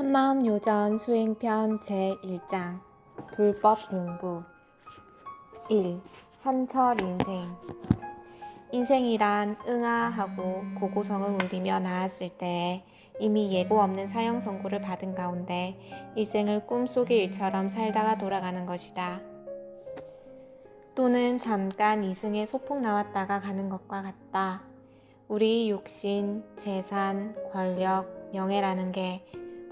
한마음 요전 수행편 제1장 불법 공부 1. 한철 인생 인생이란 응아하고 고고성을 울리며 나았을 때에 이미 예고 없는 사형 선고를 받은 가운데 일생을 꿈속의 일처럼 살다가 돌아가는 것이다. 또는 잠깐 이승에 소풍 나왔다가 가는 것과 같다. 우리 육신, 재산, 권력, 명예라는 게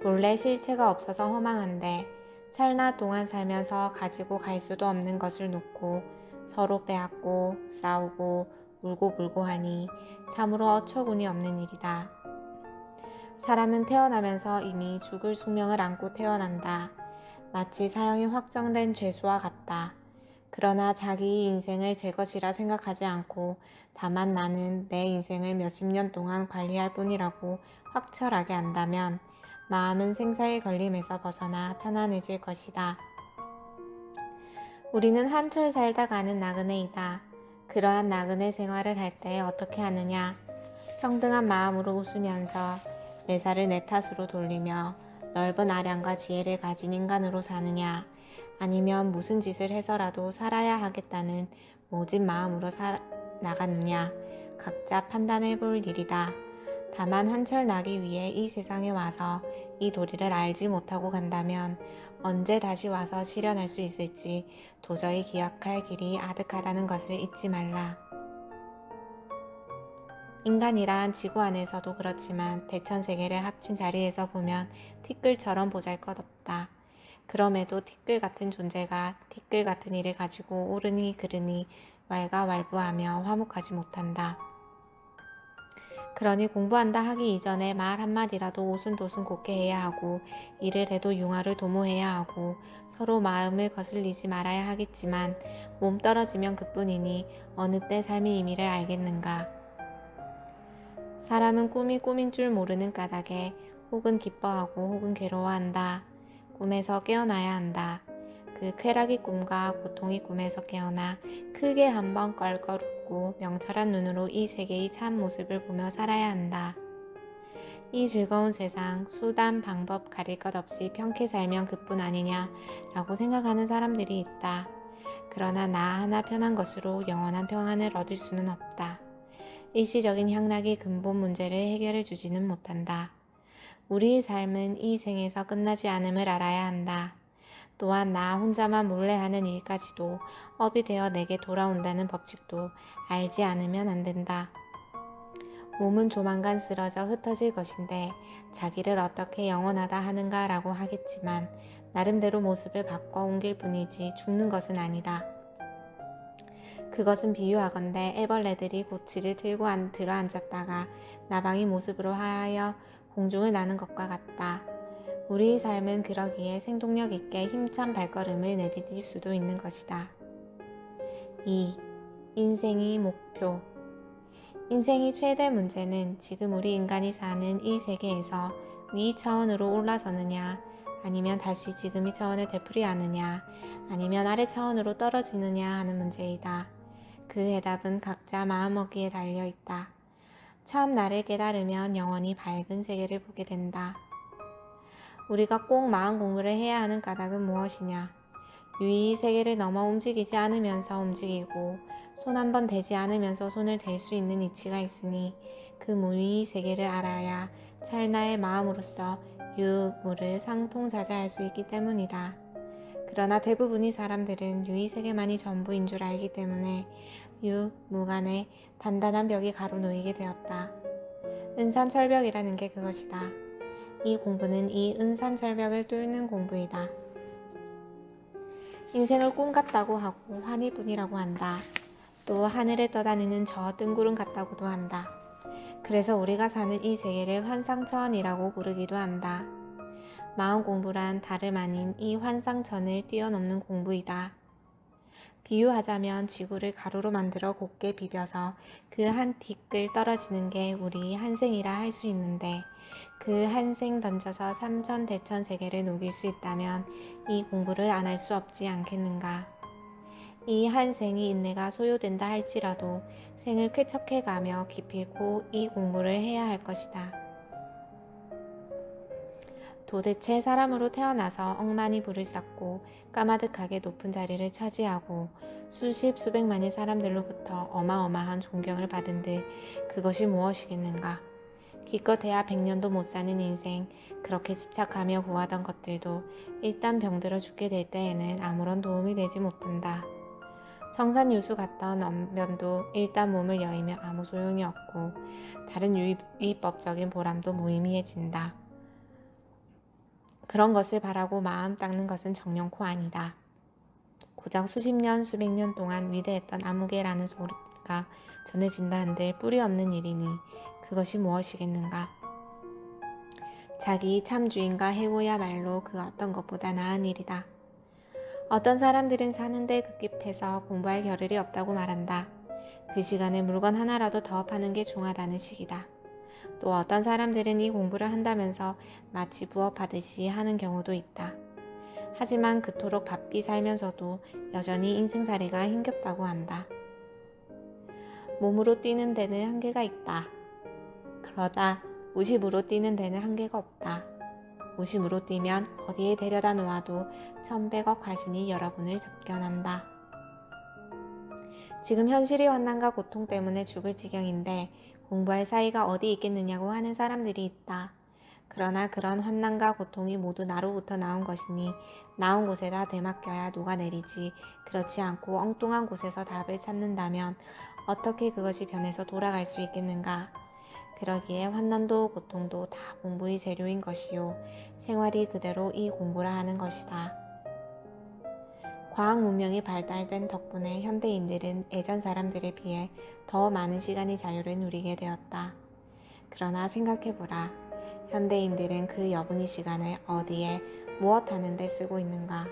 본래 실체가 없어서 허망한데 찰나 동안 살면서 가지고 갈 수도 없는 것을 놓고 서로 빼앗고 싸우고 울고불고 하니 참으로 어처구니 없는 일이다. 사람은 태어나면서 이미 죽을 숙명을 안고 태어난다. 마치 사형이 확정된 죄수와 같다. 그러나 자기 인생을 제 것이라 생각하지 않고 다만 나는 내 인생을 몇십 년 동안 관리할 뿐이라고 확철하게 안다면 마음은 생사의 걸림에서 벗어나 편안해질 것이다. 우리는 한철 살다 가는 나그네이다. 그러한 나그네 생활을 할 때 어떻게 하느냐? 평등한 마음으로 웃으면서 매사를 내 탓으로 돌리며 넓은 아량과 지혜를 가진 인간으로 사느냐? 아니면 무슨 짓을 해서라도 살아야 하겠다는 모진 마음으로 나가느냐? 각자 판단해 볼 일이다. 다만 한철 나기 위해 이 세상에 와서 이 도리를 알지 못하고 간다면 언제 다시 와서 실현할 수 있을지 도저히 기약할 길이 아득하다는 것을 잊지 말라. 인간이란 지구 안에서도 그렇지만 대천세계를 합친 자리에서 보면 티끌처럼 보잘것없다. 그럼에도 티끌 같은 존재가 티끌 같은 일을 가지고 옳으니 그르니 왈가왈부하며 화목하지 못한다. 그러니 공부한다 하기 이전에 말 한마디라도 오순도순 곱게 해야 하고 일을 해도 융화를 도모해야 하고 서로 마음을 거슬리지 말아야 하겠지만 몸 떨어지면 그뿐이니 어느 때 삶의 의미를 알겠는가. 사람은 꿈이 꿈인 줄 모르는 까닭에 혹은 기뻐하고 혹은 괴로워한다. 꿈에서 깨어나야 한다. 그 쾌락이 꿈과 고통이 꿈에서 깨어나 크게 한번 껄껄 웃고 명철한 눈으로 이 세계의 참 모습을 보며 살아야 한다. 이 즐거운 세상 수단 방법 가릴 것 없이 편케 살면 그뿐 아니냐라고 생각하는 사람들이 있다. 그러나 나 하나 편한 것으로 영원한 평안을 얻을 수는 없다. 일시적인 향락이 근본 문제를 해결해 주지는 못한다. 우리의 삶은 이 생에서 끝나지 않음을 알아야 한다. 또한 나 혼자만 몰래 하는 일까지도 업이 되어 내게 돌아온다는 법칙도 알지 않으면 안 된다. 몸은 조만간 쓰러져 흩어질 것인데 자기를 어떻게 영원하다 하는가라고 하겠지만 나름대로 모습을 바꿔 옮길 뿐이지 죽는 것은 아니다. 그것은 비유하건대 애벌레들이 고치를 들고 들어앉았다가 나방이 모습으로 하여 공중을 나는 것과 같다. 우리의 삶은 그러기에 생동력 있게 힘찬 발걸음을 내디딜 수도 있는 것이다. 2. 인생의 목표. 인생의 최대 문제는 지금 우리 인간이 사는 이 세계에서 위 차원으로 올라서느냐 아니면 다시 지금의 차원을 되풀이하느냐 아니면 아래 차원으로 떨어지느냐 하는 문제이다. 그 해답은 각자 마음먹기에 달려있다. 처음 나를 깨달으면 영원히 밝은 세계를 보게 된다. 우리가 꼭 마음 공부를 해야 하는 까닭은 무엇이냐? 유의 세계를 넘어 움직이지 않으면서 움직이고 손 한 번 대지 않으면서 손을 댈 수 있는 이치가 있으니 그 무의 세계를 알아야 찰나의 마음으로써 유무를 상통자제할 수 있기 때문이다. 그러나 대부분의 사람들은 유의 세계만이 전부인 줄 알기 때문에 유무 간에 단단한 벽이 가로놓이게 되었다. 은산철벽이라는 게 그것이다. 이 공부는 이 은산철벽을 뚫는 공부이다. 인생을 꿈 같다고 하고 환희뿐이라고 한다. 또 하늘에 떠다니는 저 뜬구름 같다고도 한다. 그래서 우리가 사는 이 세계를 환상천이라고 부르기도 한다. 마음 공부란 다름 아닌 이 환상천을 뛰어넘는 공부이다. 비유하자면 지구를 가루로 만들어 곱게 비벼서 그 한 티끌 떨어지는 게 우리 한생이라 할 수 있는데 그 한생 던져서 삼천대천 세계를 녹일 수 있다면 이 공부를 안 할 수 없지 않겠는가. 이 한생이 인내가 소요된다 할지라도 생을 쾌척해가며 기필코 이 공부를 해야 할 것이다. 도대체 사람으로 태어나서 억만이 부를 쌓고 까마득하게 높은 자리를 차지하고 수십 수백만의 사람들로부터 어마어마한 존경을 받은 듯 그것이 무엇이겠는가? 기껏해야 100년도 못 사는 인생, 그렇게 집착하며 구하던 것들도 일단 병들어 죽게 될 때에는 아무런 도움이 되지 못한다. 청산유수 같던 언변도 일단 몸을 여의며 아무 소용이 없고 다른 유의법적인 보람도 무의미해진다. 그런 것을 바라고 마음 닦는 것은 정령코 아니다. 고작 수십 년, 수백 년 동안 위대했던 아무개라는 소리가 전해진다 한들 뿌리 없는 일이니 그것이 무엇이겠는가? 자기 참 주인과 해고야말로 그 어떤 것보다 나은 일이다. 어떤 사람들은 사는데 급급해서 공부할 겨를이 없다고 말한다. 그 시간에 물건 하나라도 더 파는 게 중하다는 식이다. 또 어떤 사람들은 이 공부를 한다면서 마치 부업하듯이 하는 경우도 있다. 하지만 그토록 바삐 살면서도 여전히 인생살이가 힘겹다고 한다. 몸으로 뛰는 데는 한계가 있다. 그러다 무심으로 뛰는 데는 한계가 없다. 무심으로 뛰면 어디에 데려다 놓아도 1100억 화신이 여러분을 접견한다. 지금 현실의 환난과 고통 때문에 죽을 지경인데 공부할 사이가 어디 있겠느냐고 하는 사람들이 있다. 그러나 그런 환난과 고통이 모두 나로부터 나온 것이니 나온 곳에다 되맡겨야 녹아내리지, 그렇지 않고 엉뚱한 곳에서 답을 찾는다면 어떻게 그것이 변해서 돌아갈 수 있겠는가? 그러기에 환난도 고통도 다 공부의 재료인 것이요, 생활이 그대로 이 공부라 하는 것이다. 과학 문명이 발달된 덕분에 현대인들은 예전 사람들에 비해 더 많은 시간의 자유를 누리게 되었다. 그러나 생각해보라. 현대인들은 그 여분의 시간을 어디에 무엇 하는 데 쓰고 있는가?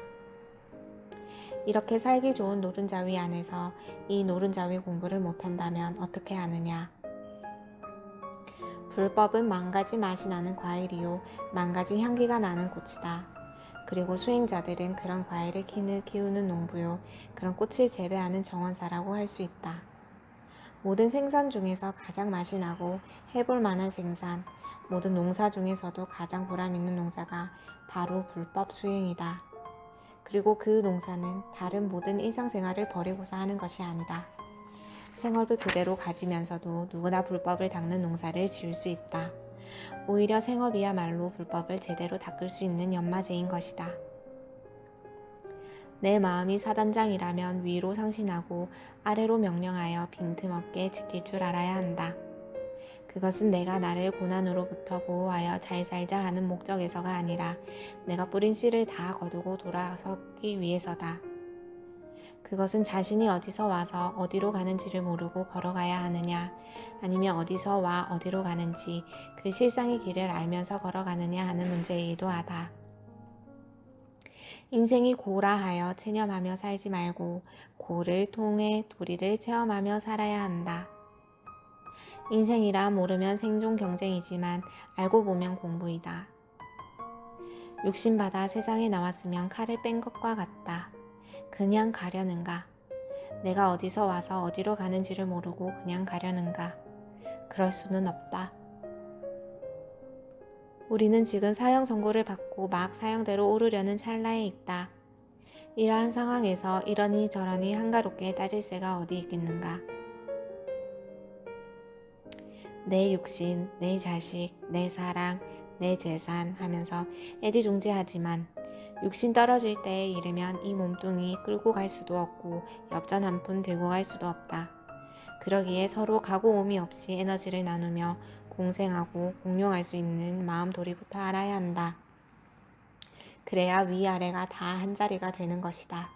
이렇게 살기 좋은 노른자위 안에서 이 노른자위 공부를 못한다면 어떻게 하느냐? 불법은 만가지 맛이 나는 과일이요, 만가지 향기가 나는 꽃이다. 그리고 수행자들은 그런 과일을 키우는 농부요, 그런 꽃을 재배하는 정원사라고 할 수 있다. 모든 생산 중에서 가장 맛이 나고 해볼 만한 생산, 모든 농사 중에서도 가장 보람 있는 농사가 바로 불법 수행이다. 그리고 그 농사는 다른 모든 일상생활을 버리고서 하는 것이 아니다. 생업을 그대로 가지면서도 누구나 불법을 닦는 농사를 지을 수 있다. 오히려 생업이야말로 불법을 제대로 닦을 수 있는 연마제인 것이다. 내 마음이 사단장이라면 위로 상신하고 아래로 명령하여 빈틈없게 지킬 줄 알아야 한다. 그것은 내가 나를 고난으로부터 보호하여 잘 살자 하는 목적에서가 아니라 내가 뿌린 씨를 다 거두고 돌아서기 위해서다. 그것은 자신이 어디서 와서 어디로 가는지를 모르고 걸어가야 하느냐, 아니면 어디서 와 어디로 가는지 그 실상의 길을 알면서 걸어가느냐 하는 문제이기도 하다. 인생이 고라 하여 체념하며 살지 말고 고를 통해 도리를 체험하며 살아야 한다. 인생이라 모르면 생존 경쟁이지만 알고 보면 공부이다. 욕심받아 세상에 나왔으면 칼을 뺀 것과 같다. 그냥 가려는가? 내가 어디서 와서 어디로 가는지를 모르고 그냥 가려는가? 그럴 수는 없다. 우리는 지금 사형 선고를 받고 막 사형대로 오르려는 찰나에 있다. 이러한 상황에서 이러니 저러니 한가롭게 따질 새가 어디 있겠는가? 내 육신, 내 자식, 내 사랑, 내 재산 하면서 애지중지하지만 육신 떨어질 때에 이르면 이 몸뚱이 끌고 갈 수도 없고 엽전 한 푼 들고 갈 수도 없다. 그러기에 서로 가고 오미 없이 에너지를 나누며 공생하고 공용할 수 있는 마음도리부터 알아야 한다. 그래야 위아래가 다 한자리가 되는 것이다.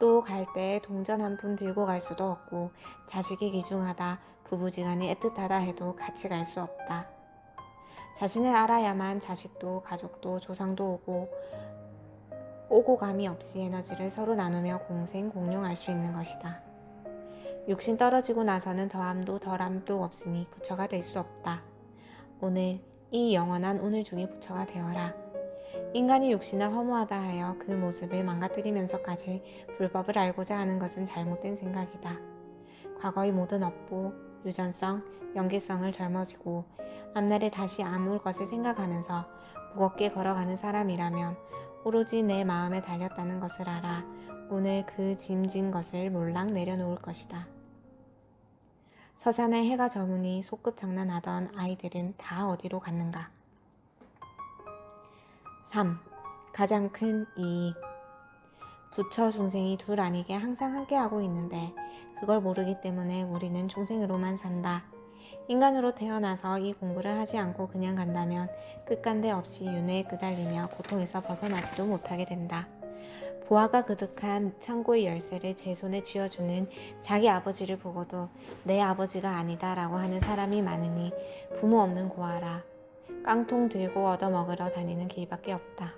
또 갈 때에 동전 한 푼 들고 갈 수도 없고 자식이 귀중하다, 부부지간이 애틋하다 해도 같이 갈 수 없다. 자신을 알아야만 자식도 가족도 조상도 오고 감이 없이 에너지를 서로 나누며 공생 공용할 수 있는 것이다. 육신 떨어지고 나서는 더함도 덜함도 없으니 부처가 될 수 없다. 오늘 이 영원한 오늘 중에 부처가 되어라. 인간이 육신을 허무하다 하여 그 모습을 망가뜨리면서까지 불법을 알고자 하는 것은 잘못된 생각이다. 과거의 모든 업보, 유전성, 연계성을 젊어지고 앞날에 다시 안 올 것을 생각하면서 무겁게 걸어가는 사람이라면 오로지 내 마음에 달렸다는 것을 알아 오늘 그 짐진 것을 몰락 내려놓을 것이다. 서산에 해가 저무니 소꿉 장난하던 아이들은 다 어디로 갔는가? 3. 가장 큰 이익. 부처 중생이 둘 아니게 항상 함께하고 있는데 그걸 모르기 때문에 우리는 중생으로만 산다. 인간으로 태어나서 이 공부를 하지 않고 그냥 간다면 끝간데 없이 윤회에 끄달리며 고통에서 벗어나지도 못하게 된다. 보화가 그득한 창고의 열쇠를 제 손에 쥐어주는 자기 아버지를 보고도 내 아버지가 아니다 라고 하는 사람이 많으니 부모 없는 고아라. 깡통 들고 얻어먹으러 다니는 길밖에 없다.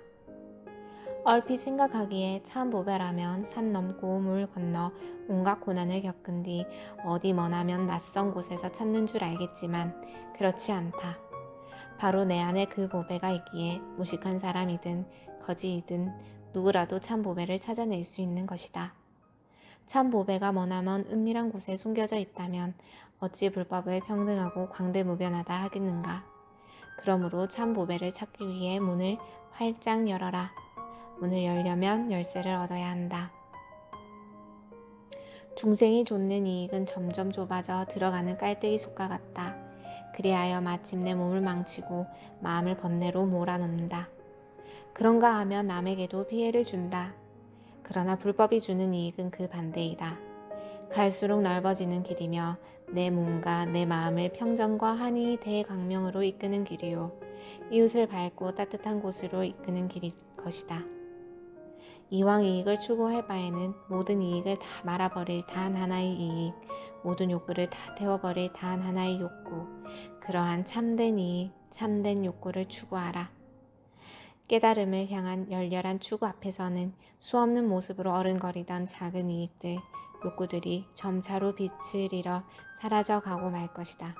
얼핏 생각하기에 참 보배라면 산 넘고 물 건너 온갖 고난을 겪은 뒤 어디 머나면 낯선 곳에서 찾는 줄 알겠지만 그렇지 않다. 바로 내 안에 그 보배가 있기에 무식한 사람이든 거지이든 누구라도 참 보배를 찾아낼 수 있는 것이다. 참 보배가 머나먼 은밀한 곳에 숨겨져 있다면 어찌 불법을 평등하고 광대무변하다 하겠는가. 그러므로 참 보배를 찾기 위해 문을 활짝 열어라. 문을 열려면 열쇠를 얻어야 한다. 중생이 좇는 이익은 점점 좁아져 들어가는 깔때기 속과 같다. 그리하여 마침내 몸을 망치고 마음을 번뇌로 몰아넣는다. 그런가 하면 남에게도 피해를 준다. 그러나 불법이 주는 이익은 그 반대이다. 갈수록 넓어지는 길이며 내 몸과 내 마음을 평정과 한이 대강명으로 이끄는 길이요. 이웃을 밝고 따뜻한 곳으로 이끄는 길일 것이다. 이왕 이익을 추구할 바에는 모든 이익을 다 말아버릴 단 하나의 이익, 모든 욕구를 다 태워버릴 단 하나의 욕구, 그러한 참된 이익, 참된 욕구를 추구하라. 깨달음을 향한 열렬한 추구 앞에서는 수없는 모습으로 어른거리던 작은 이익들, 욕구들이 점차로 빛을 잃어 사라져가고 말 것이다.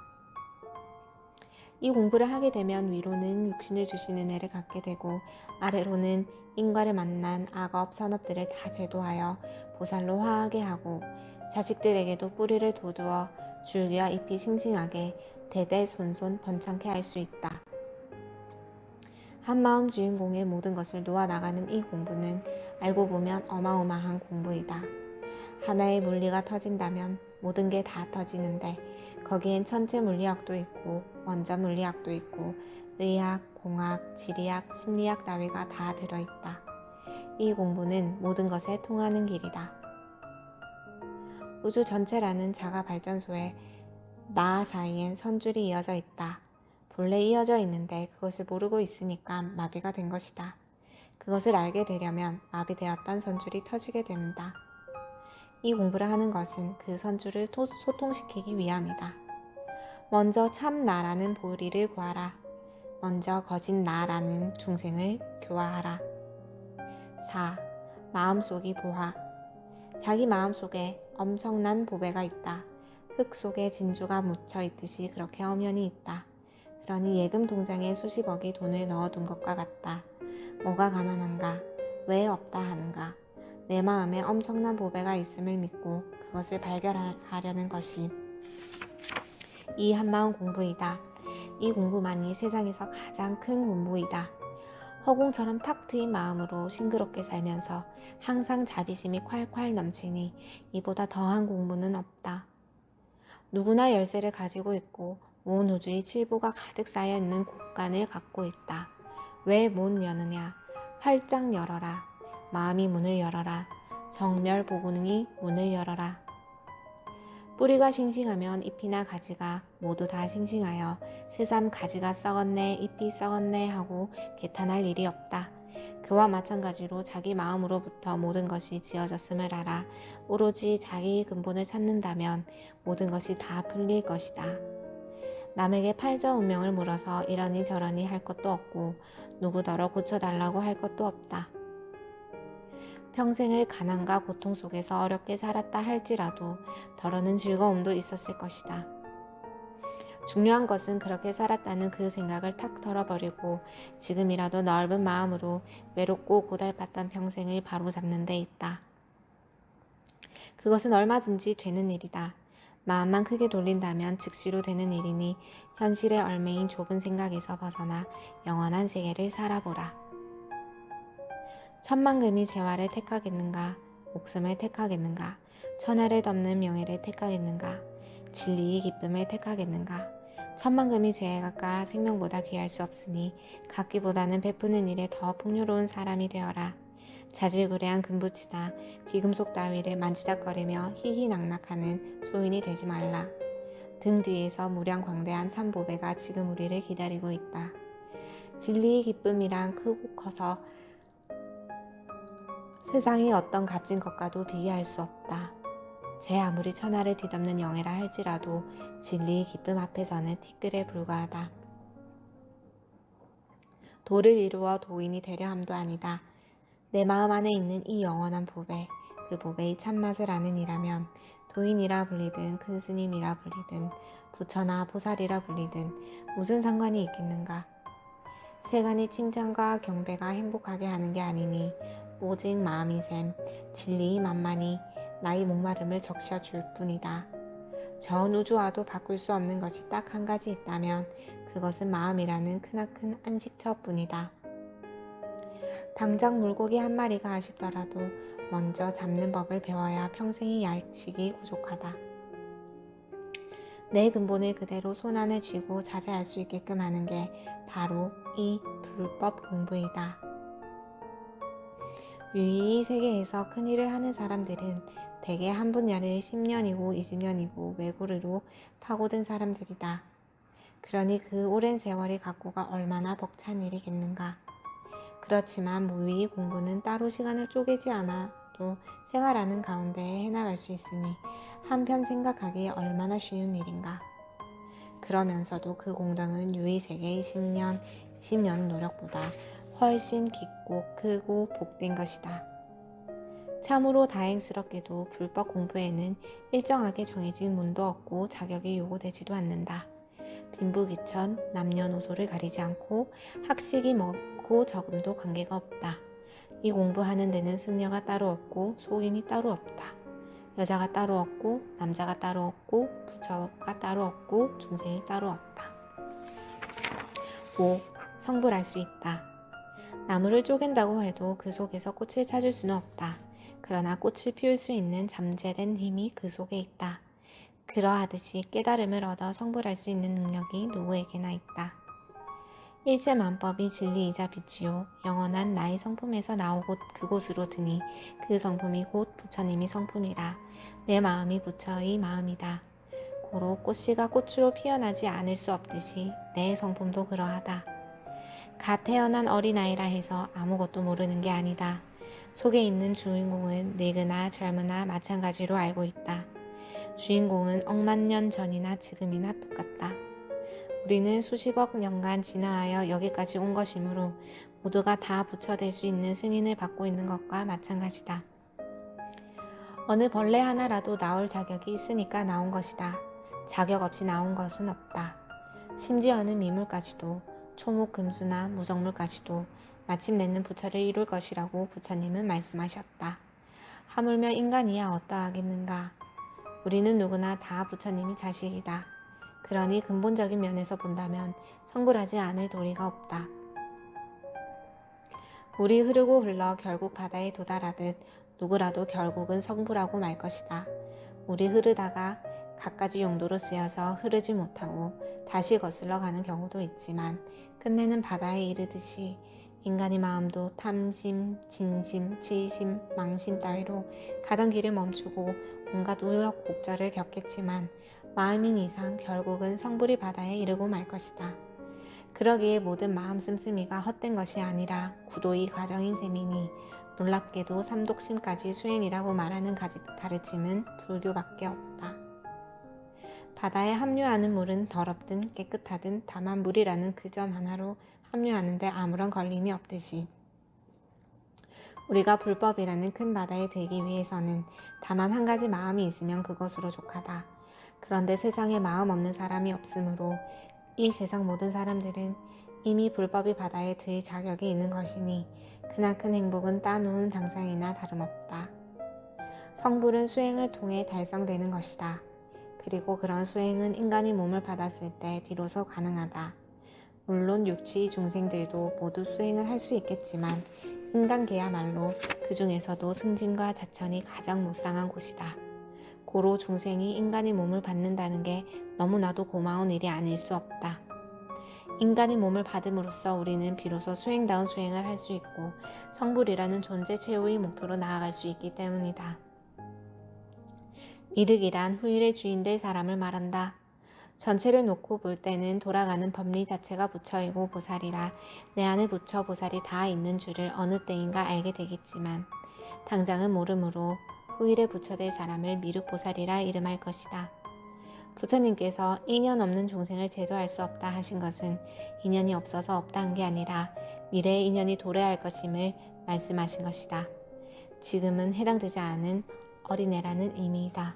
이 공부를 하게 되면 위로는 육신을 주시는 은혜를 갖게 되고 아래로는 인과를 만난 악업, 선업들을 다 제도하여 보살로 화하게 하고 자식들에게도 뿌리를 돋우어 줄기와 잎이 싱싱하게 대대손손 번창케 할 수 있다. 한마음 주인공의 모든 것을 놓아나가는 이 공부는 알고 보면 어마어마한 공부이다. 하나의 물리가 터진다면 모든 게 다 터지는데 거기엔 천체 물리학도 있고 원자 물리학도 있고 의학, 공학, 지리학, 심리학 따위가 다 들어있다. 이 공부는 모든 것에 통하는 길이다. 우주 전체라는 자가 발전소에 나 사이엔 선줄이 이어져 있다. 본래 이어져 있는데 그것을 모르고 있으니까 마비가 된 것이다. 그것을 알게 되려면 마비되었던 선줄이 터지게 된다. 이 공부를 하는 것은 그 선줄을 소통시키기 위함이다. 먼저 참 나라는 보리를 구하라. 먼저 거짓 나라는 중생을 교화하라. 4. 마음속이 보화. 자기 마음속에 엄청난 보배가 있다. 흙 속에 진주가 묻혀 있듯이 그렇게 엄연히 있다. 그러니 예금 통장에 수십억이 돈을 넣어둔 것과 같다. 뭐가 가난한가? 왜 없다 하는가? 내 마음에 엄청난 보배가 있음을 믿고 그것을 발견하려는 것이 이 한마음 공부이다. 이 공부만이 세상에서 가장 큰 공부이다. 허공처럼 탁 트인 마음으로 싱그럽게 살면서 항상 자비심이 콸콸 넘치니 이보다 더한 공부는 없다. 누구나 열쇠를 가지고 있고 온 우주의 칠보가 가득 쌓여 있는 곳간을 갖고 있다. 왜 못 여느냐? 활짝 열어라. 마음이 문을 열어라. 정멸보구능이 문을 열어라. 뿌리가 싱싱하면 잎이나 가지가 모두 다 싱싱하여 새삼 가지가 썩었네, 잎이 썩었네 하고 개탄할 일이 없다. 그와 마찬가지로 자기 마음으로부터 모든 것이 지어졌음을 알아 오로지 자기 근본을 찾는다면 모든 것이 다 풀릴 것이다. 남에게 팔자운명을 물어서 이러니 저러니 할 것도 없고 누구더러 고쳐달라고 할 것도 없다. 평생을 가난과 고통 속에서 어렵게 살았다 할지라도 덜어는 즐거움도 있었을 것이다. 중요한 것은 그렇게 살았다는 그 생각을 탁 털어버리고 지금이라도 넓은 마음으로 외롭고 고달팠던 평생을 바로잡는 데 있다. 그것은 얼마든지 되는 일이다. 마음만 크게 돌린다면 즉시로 되는 일이니 현실의 얼매인 좁은 생각에서 벗어나 영원한 세계를 살아보라. 천만금이 재화를 택하겠는가? 목숨을 택하겠는가? 천하를 덮는 명예를 택하겠는가? 진리의 기쁨을 택하겠는가? 천만금이 재화가 생명보다 귀할 수 없으니 갖기보다는 베푸는 일에 더 풍요로운 사람이 되어라. 자질구레한 금붙이나 귀금속 따위를 만지작거리며 희희낙낙하는 소인이 되지 말라. 등 뒤에서 무량광대한 참보배가 지금 우리를 기다리고 있다. 진리의 기쁨이란 크고 커서 세상의 어떤 값진 것과도 비교할 수 없다. 제 아무리 천하를 뒤덮는 영예라 할지라도 진리의 기쁨 앞에서는 티끌에 불과하다. 도를 이루어 도인이 되려 함도 아니다. 내 마음 안에 있는 이 영원한 보배, 그 보배의 참맛을 아는 이라면 도인이라 불리든 큰 스님이라 불리든 부처나 보살이라 불리든 무슨 상관이 있겠는가. 세간의 칭찬과 경배가 행복하게 하는 게 아니니 오직 마음이 샘 진리의 만만이 나의 목마름을 적셔줄 뿐이다. 전 우주와도 바꿀 수 없는 것이 딱 한 가지 있다면 그것은 마음이라는 크나큰 안식처뿐이다. 당장 물고기 한 마리가 아쉽더라도 먼저 잡는 법을 배워야 평생의 야식이 부족하다. 내 근본을 그대로 손안에 쥐고 자제할 수 있게끔 하는 게 바로 이 불법 공부이다. 유의의 세계에서 큰일을 하는 사람들은 대개 한 분야를 10년이고 20년이고 외고르로 파고든 사람들이다. 그러니 그 오랜 세월의 각고가 얼마나 벅찬 일이겠는가. 그렇지만 무의 공부는 따로 시간을 쪼개지 않아도 생활하는 가운데 해나갈 수 있으니 한편 생각하기 얼마나 쉬운 일인가. 그러면서도 그 공덕은 유의세계의 10년, 20년의 노력보다 훨씬 깊고 크고 복된 것이다. 참으로 다행스럽게도 불법 공부에는 일정하게 정해진 문도 없고 자격이 요구되지도 않는다. 빈부귀천, 남녀노소를 가리지 않고 학식이 많고 적음도 관계가 없다. 이 공부하는 데는 승려가 따로 없고 소인이 따로 없다. 여자가 따로 없고 남자가 따로 없고 부처가 따로 없고 중생이 따로 없다. 5. 성불할 수 있다. 나무를 쪼갠다고 해도 그 속에서 꽃을 찾을 수는 없다. 그러나 꽃을 피울 수 있는 잠재된 힘이 그 속에 있다. 그러하듯이 깨달음을 얻어 성불할 수 있는 능력이 누구에게나 있다. 일체만법이 진리이자 빛이요 영원한 나의 성품에서 나오고 그곳으로 드니 그 성품이 곧 부처님이 성품이라. 내 마음이 부처의 마음이다. 고로 꽃씨가 꽃으로 피어나지 않을 수 없듯이 내 성품도 그러하다. 갓 태어난 어린아이라 해서 아무것도 모르는 게 아니다. 속에 있는 주인공은 늙으나 젊으나 마찬가지로 알고 있다. 주인공은 억만 년 전이나 지금이나 똑같다. 우리는 수십억 년간 진화하여 여기까지 온 것이므로 모두가 다 부처될 수 있는 승인을 받고 있는 것과 마찬가지다. 어느 벌레 하나라도 나올 자격이 있으니까 나온 것이다. 자격 없이 나온 것은 없다. 심지어는 미물까지도 초목금수나 무정물까지도 마침내는 부처를 이룰 것이라고 부처님은 말씀하셨다. 하물며 인간이야 어떠하겠는가. 우리는 누구나 다 부처님이 자식이다. 그러니 근본적인 면에서 본다면 성불하지 않을 도리가 없다. 물이 흐르고 흘러 결국 바다에 도달하듯 누구라도 결국은 성불하고 말 것이다. 물이 흐르다가 갖가지 용도로 쓰여서 흐르지 못하고 다시 거슬러 가는 경우도 있지만 끝내는 바다에 이르듯이 인간의 마음도 탐심, 진심, 치심, 망심 따위로 가던 길을 멈추고 온갖 우여곡절을 겪겠지만 마음인 이상 결국은 성불의 바다에 이르고 말 것이다. 그러기에 모든 마음 씀씀이가 헛된 것이 아니라 구도의 과정인 셈이니 놀랍게도 삼독심까지 수행이라고 말하는 가르침은 불교밖에 없다. 바다에 합류하는 물은 더럽든 깨끗하든 다만 물이라는 그 점 하나로 합류하는데 아무런 걸림이 없듯이 우리가 불법이라는 큰 바다에 들기 위해서는 다만 한 가지 마음이 있으면 그것으로 족하다. 그런데 세상에 마음 없는 사람이 없으므로 이 세상 모든 사람들은 이미 불법의 바다에 들 자격이 있는 것이니 크나큰 행복은 따놓은 당상이나 다름없다. 성불은 수행을 통해 달성되는 것이다. 그리고 그런 수행은 인간이 몸을 받았을 때 비로소 가능하다. 물론 육취 중생들도 모두 수행을 할 수 있겠지만 인간계야말로 그 중에서도 승진과 자천이 가장 무쌍한 곳이다. 고로 중생이 인간의 몸을 받는다는 게 너무나도 고마운 일이 아닐 수 없다. 인간의 몸을 받음으로써 우리는 비로소 수행다운 수행을 할 수 있고 성불이라는 존재 최후의 목표로 나아갈 수 있기 때문이다. 미륵이란 후일의 주인 될 사람을 말한다. 전체를 놓고 볼 때는 돌아가는 법리 자체가 부처이고 보살이라 내 안에 부처 보살이 다 있는 줄을 어느 때인가 알게 되겠지만 당장은 모르므로 후일에 부처될 사람을 미륵보살이라 이름할 것이다. 부처님께서 인연 없는 중생을 제도할 수 없다 하신 것은 인연이 없어서 없다 한 게 아니라 미래의 인연이 도래할 것임을 말씀하신 것이다. 지금은 해당되지 않은 어린애라는 의미이다.